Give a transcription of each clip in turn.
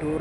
2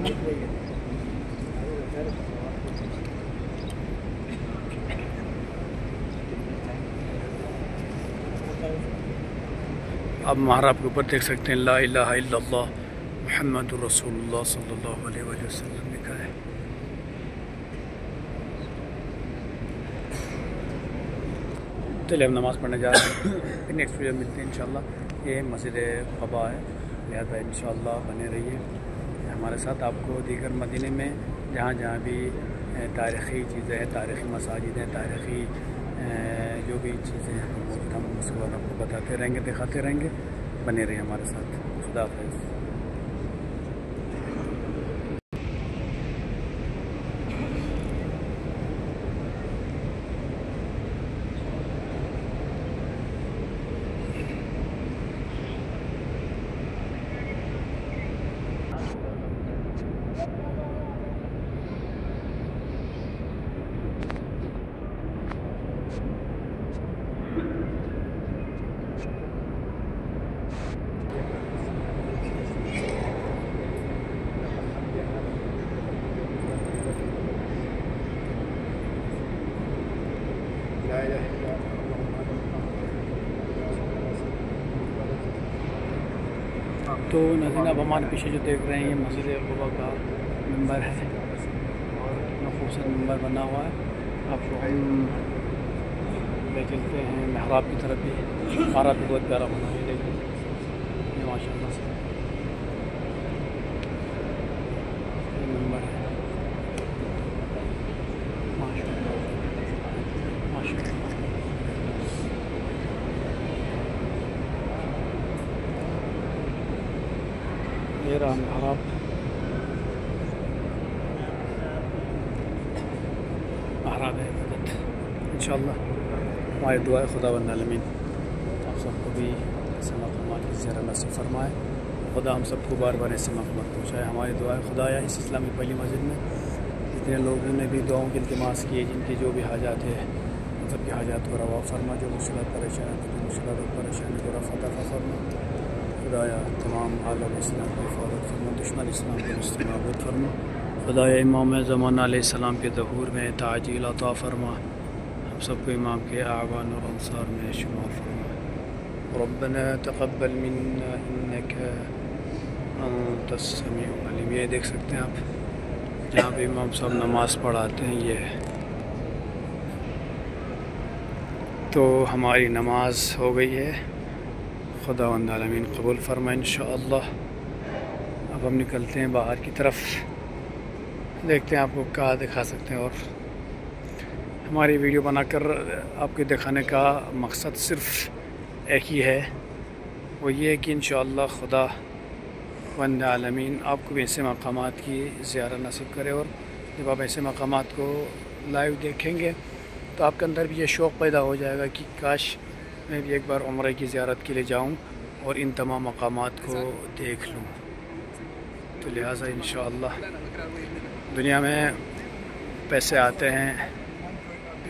آپ محراب کے اوپر دیکھ سکتے ہیں لا الہ الا اللہ محمد رسول اللہ صلی اللہ علیہ وآلہ وسلم لکھا ہے۔ چلیے ہم نماز پڑھنے جا رہے ہیں، پھر نیکسٹ ویڈیو ملتے ہیں انشاءاللہ۔ یہ مسجد قباء ہے، لہذا انشاءاللہ بنے رہیے ہمارے ساتھ۔ آپ کو دیگر مدینے میں جہاں جہاں بھی تاریخی چیزیں ہیں، تاریخی مساجد ہیں، تاریخی جو بھی چیزیں ہیں ہم اس کے بعد آپ کو بتاتے رہیں گے، دکھاتے رہیں گے۔ بنے رہیے ہمارے ساتھ۔ خدا حافظ۔ تو ناظرین اب ہمارے پیچھے جو دیکھ رہے ہیں یہ مسجد قباء کا ممبر ہے اور اتنا خوبصورت ممبر بنا ہوا ہے۔ آپ کو ہم لے چلتے ہیں محراب کی طرف بھی۔ محراب بھی بہت پیارا بنا ہے، دیکھیں یہ ماشاء اللہ سے یہ ممبر ہے، ماشاء اللہ ماشاء اللہ۔ یہ رہا محراب، محراب ہے عبادت انشاءاللہ۔ ہماری دعا ہے خداوند العالمین آپ سب کو بھی ایسے مقامات کی زیارت نصیب فرمائے، خدا ہم سب کو بار بار ایسے مقامات پہنچائے۔ ہماری دعا ہے خدایا اس اسلامی پہلی مسجد میں جتنے لوگوں نے بھی دعاؤں کے التماس کیے، جن کی جو بھی حاجات ہے ان سب کی حاجات کو روا فرما، جو مشکلات پریشانی کو رفع فرما۔ خدایا تمام عالم اسلام کو حفاظت فرما، دشمن اسلام کو استعمال فرما۔ خدایا امام زمانہ علیہ السلام کے ظہور میں تعجیل عطا فرما، ہم سب کو امام کے اعوان اور انصار میں شمار فرما۔ ربنا تقبل منا انک انت السمیع العلیم۔ یہ دیکھ سکتے ہیں آپ جہاں پہ امام صاحب نماز پڑھاتے ہیں، یہ ہے۔ تو ہماری نماز ہو گئی ہے، خداوند العالمین قبول فرما انشاءاللہ۔ اب ہم نکلتے ہیں باہر کی طرف، دیکھتے ہیں آپ کو کہاں دکھا سکتے ہیں۔ اور ہماری ویڈیو بنا کر آپ کو دکھانے کا مقصد صرف ایک ہی ہے، وہ یہ ہے کہ انشاءاللہ خداوند العالمین آپ کو بھی ایسے مقامات کی زیارت نصیب کرے۔ اور جب آپ ایسے مقامات کو لائیو دیکھیں گے تو آپ کے اندر بھی یہ شوق پیدا ہو جائے گا کہ کاش میں بھی ایک بار عمرہ کی زیارت کے لیے جاؤں اور ان تمام مقامات کو دیکھ لوں۔ تو لہٰذا انشاءاللہ دنیا میں پیسے آتے ہیں،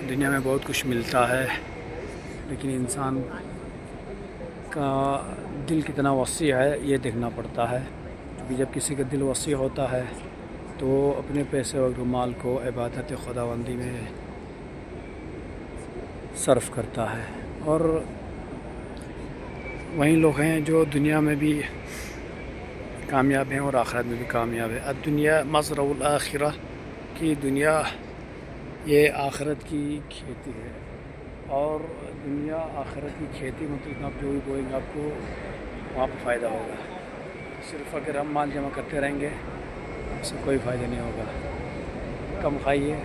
دنیا میں بہت کچھ ملتا ہے، لیکن انسان کا دل کتنا وسیع ہے یہ دیکھنا پڑتا ہے۔ کیونکہ جب کسی کا دل وسیع ہوتا ہے تو وہ اپنے پیسے اور مال کو عبادت خداوندی میں صرف کرتا ہے۔ اور وہیں لوگ ہیں جو دنیا میں بھی کامیاب ہیں اور آخرت میں بھی کامیاب ہے۔ الدنیا مزرع الآخرہ، کی دنیا یہ آخرت کی کھیتی ہے، اور دنیا آخرت کی کھیتی مطلب آپ جو بھی بوئیں گے آپ کو وہاں پہ فائدہ ہوگا۔ صرف اگر ہم مال جمع کرتے رہیں گے اس سے کوئی فائدہ نہیں ہوگا۔ کم کھائیے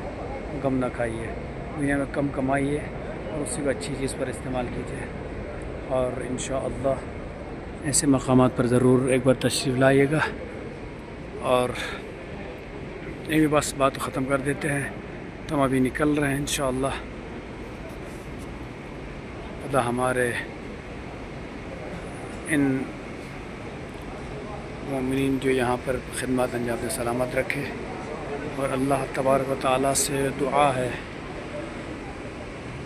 غم نہ کھائیے، دنیا میں کم کمائیے اور اسی کو اچھی چیز پر استعمال کیجیے۔ اور انشاءاللہ ایسے مقامات پر ضرور ایک بار تشریف لائیے گا۔ اور یہ بھی بس بات ختم کر دیتے ہیں، تو ہم ابھی نکل رہے ہیں انشاءاللہ۔ خدا ہمارے ان مومنین جو یہاں پر خدمات انجام دے سلامت رکھے، اور اللہ تبارک و تعالیٰ سے دعا ہے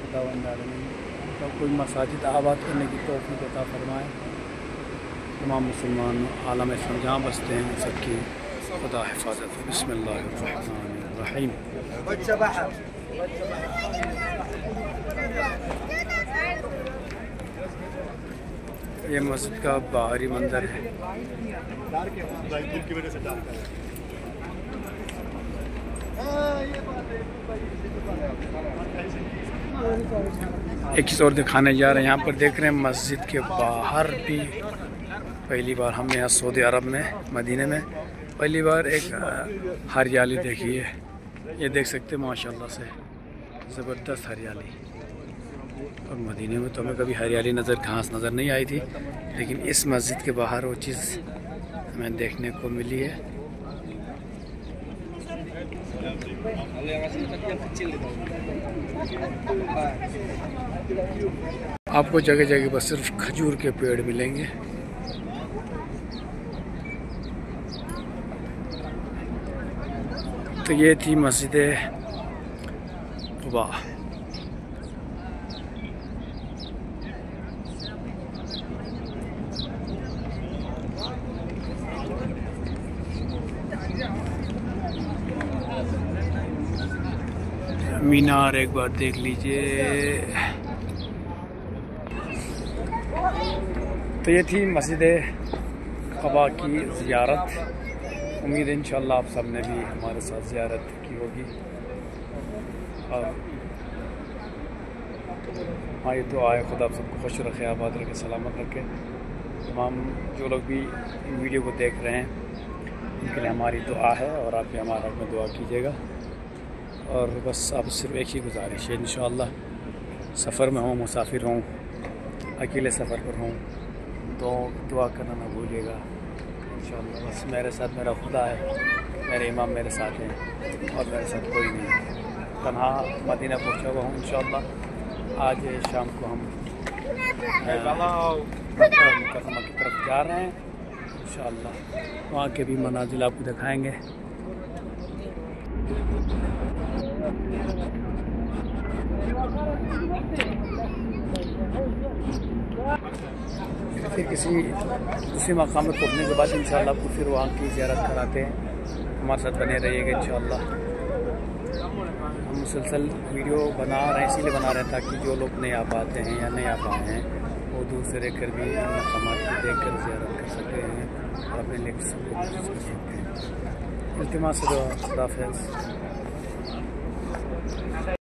خداوند العالمین کوئی مساجد آباد کرنے کی توفیق عطا فرمائے۔ تمام مسلمان عالم اسلام جہاں بستے ہیں ان سب کی خدا حفاظت. بسم اللہ الرحمن الرحیم. یہ مسجد کا باہری منظر ہے. ایک چیز اور دکھانے جا رہے ہیں. یہاں پر دیکھ رہے ہیں مسجد کے باہر بھی پہلی بار ہم نے یہاں سعودی عرب میں مدینہ میں پہلی بار ایک ہریالی دیکھی ہے. یہ دیکھ سکتے ہیں ماشاءاللہ سے زبردست ہریالی. اور مدینہ میں تو ہمیں کبھی ہریالی گھاس نظر نہیں آئی تھی، لیکن اس مسجد کے باہر وہ چیز ہمیں دیکھنے کو ملی ہے. آپ کو جگہ جگہ پر صرف کھجور کے پیڑ ملیں گے. تو یہ تھی مسجد قباء. مینار ایک بار دیکھ لیجئے. تو یہ تھی مسجد قباء کی زیارت. امید ہے انشاءاللہ آپ سب نے بھی ہمارے ساتھ زیارت کی ہوگی. اور ہماری دعا ہے خدا آپ سب کو خوش رکھے، آباد رکھے، سلامت رکھے. تمام جو لوگ بھی ان ویڈیو کو دیکھ رہے ہیں ان کے لیے ہماری دعا ہے، اور آپ بھی ہمارے حق میں دعا کیجیے گا. اور بس آپ صرف ایک ہی گزارش ہے، انشاءاللہ سفر میں ہوں، مسافر ہوں، اکیلے سفر پر ہوں تو دعا کرنا نہ بھولیے گا. انشاءاللہ بس میرے ساتھ میرا خدا ہے، میرے امام میرے ساتھ ہیں اور میرے ساتھ کوئی نہیں ہے. تنہا مدینہ پہنچا ہوا ہوں. انشاءاللہ آج شام کو ہم مکرمہ کی طرف جا رہے ہیں. انشاءاللہ وہاں کے بھی مناظر آپ کو دکھائیں گے. پھر کسی مقام میں پہنچنے کے بعد انشاءاللہ آپ کو پھر وہاں کی زیارت کراتے ہیں. ہمارے ساتھ بنے رہیے گا انشاءاللہ. ہم مسلسل ویڈیو بنا رہے ہیں، اسی لیے بنا رہے ہیں تاکہ جو لوگ نہیں آ پاتے ہیں یا نہیں آ پائے ہیں وہ دور سے رہ کر بھی مقامات کو دیکھ کر زیارت کر سکتے ہیں اور اپنے لیے کر سکتے ہیں. التماس دعا. خدا حافظ.